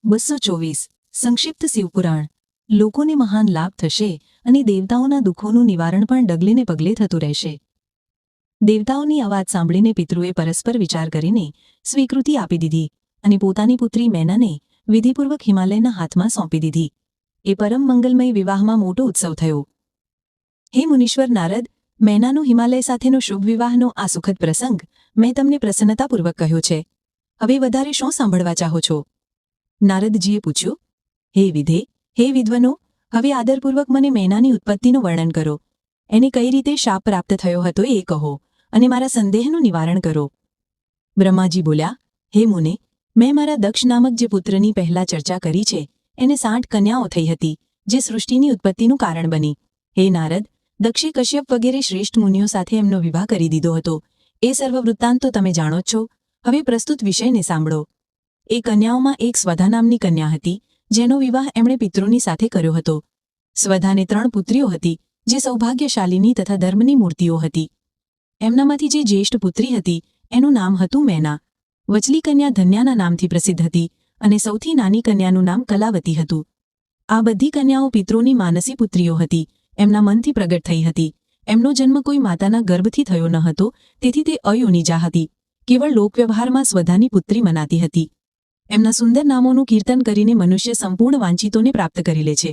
224 સંક્ષિપ્ત શિવપુરાણ લોકોને મહાન લાભ થશે અને દેવતાઓના દુઃખોનું નિવારણ પણ ડગલે ને પગલે થતું રહેશે. દેવતાઓની આ વાત સાંભળીને પિતૃએ પરસ્પર વિચાર કરીને સ્વીકૃતિ આપી દીધી અને પોતાની પુત્રી મેનાને વિધિપૂર્વક હિમાલયના હાથમાં સોંપી દીધી. એ પરમ મંગલમય વિવાહમાં મોટો ઉત્સવ થયો. હે મુનીશ્વર નારદ, મેનાનો હિમાલય સાથેનો શુભ વિવાહનો આ સુખદ પ્રસંગ મેં તમને પ્રસન્નતાપૂર્વક કહ્યો છે. હવે વધારે શું સાંભળવા ચાહો છો? નારદજીએ પૂછ્યું. હે વિધે, હે વિદ્વનો, હવે આદરપૂર્વક મને મેનાની ઉત્પત્તિનું વર્ણન કરો. એને કઈ રીતે શાપ પ્રાપ્ત થયો હતો એ કહો અને મારા સંદેહનું નિવારણ કરો. બ્રહ્માજી બોલ્યા. હે મુને, મેં મારા દક્ષ નામક જે પુત્રની પહેલાં ચર્ચા કરી છે એને 60 કન્યાઓ થઈ હતી, જે સૃષ્ટિની ઉત્પત્તિનું કારણ બની. હે નારદ, દક્ષે કશ્યપ વગેરે શ્રેષ્ઠ મુનિઓ સાથે એમનો વિવાહ કરી દીધો હતો. એ સર્વ વૃત્તાંત તો તમે જાણો જ છો. હવે પ્રસ્તુત વિષયને સાંભળો. એ કન્યાઓમાં એક સ્વધા નામની કન્યા હતી, જેનો વિવાહ એમણે પિતૃની સાથે કર્યો હતો. સ્વધાને 3 પુત્રીઓ હતી, જે સૌભાગ્યશાલિની તથા ધર્મની મૂર્તિઓ હતી. એમનામાંથી જે જ્યેષ્ઠ પુત્રી હતી એનું નામ હતું મેના. વચલી કન્યા ધન્યાના નામથી પ્રસિદ્ધ હતી અને સૌથી નાની કન્યાનું નામ કલાવતી હતું. આ બધી કન્યાઓ પિતૃની માનસી પુત્રીઓ હતી, એમના મનથી પ્રગટ થઈ હતી. એમનો જન્મ કોઈ માતાના ગર્ભથી થયો ન હતો, તેથી તે અયોનિજા હતી. કેવળ લોકવ્યવહારમાં સ્વધાની પુત્રી મનાતી હતી. એમના સુંદર નામોનું કીર્તન કરીને મનુષ્ય સંપૂર્ણ વાંછિતોને પ્રાપ્ત કરી લે છે.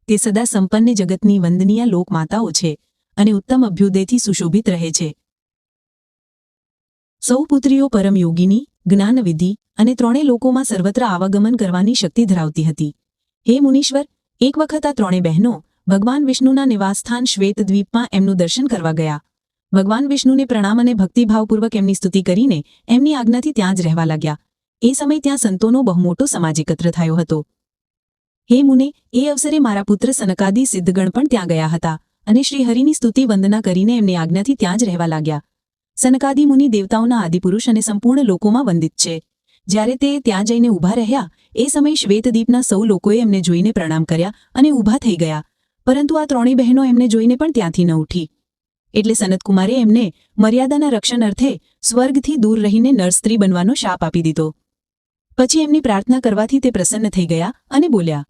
તે સદા સંપન્ન જગતની વંદનીય લોકમાતાઓ છે અને ઉત્તમ અભ્યુદયથી સુશોભિત રહે છે. સૌ પુત્રીઓ પરમ યોગિની, જ્ઞાનવિધિ અને 3 લોકોમાં સર્વત્ર આવાગમન કરવાની શક્તિ ધરાવતી હતી. હે મુનીશ્વર, એક વખત આ 3 બહેનો ભગવાન વિષ્ણુના નિવાસસ્થાન શ્વેતદ્વીપમાં એમનું દર્શન કરવા ગયા. ભગવાન વિષ્ણુને પ્રણામ અને ભક્તિભાવપૂર્વક એમની સ્તુતિ કરીને એમની આજ્ઞાથી ત્યાં જ રહેવા લાગ્યા. એ સમય ત્યાં સંતોનો બહુ મોટો સમાજ એકત્ર થયો હતો. હે મુને, એ અવસરે મારા પુત્ર સનકાદી સિદ્ધગણ પણ ત્યાં ગયા હતા અને શ્રીહરિની સ્તુતિ વંદના કરીને એમની આજ્ઞાથી ત્યાં જ રહેવા લાગ્યા. સનકાદી મુનિ દેવતાઓના આદિપુરુષ અને સંપૂર્ણ લોકોમાં વંદિત છે. જ્યારે તે ત્યાં જઈને ઊભા રહ્યા એ સમયે શ્વેતદ્વીપના સૌ લોકોએ એમને જોઈને પ્રણામ કર્યા અને ઊભા થઈ ગયા. પરંતુ આ 3 બહેનો એમને જોઈને પણ ત્યાંથી ન ઉઠી. એટલે સનતકુમારે એમને મર્યાદાના રક્ષણ અર્થે સ્વર્ગથી દૂર રહીને નરસ્ત્રી બનવાનો શાપ આપી દીધો. પછી એમની પ્રાર્થના કરવાથી તે પ્રસન્ન થઈ ગયા અને બોલ્યા.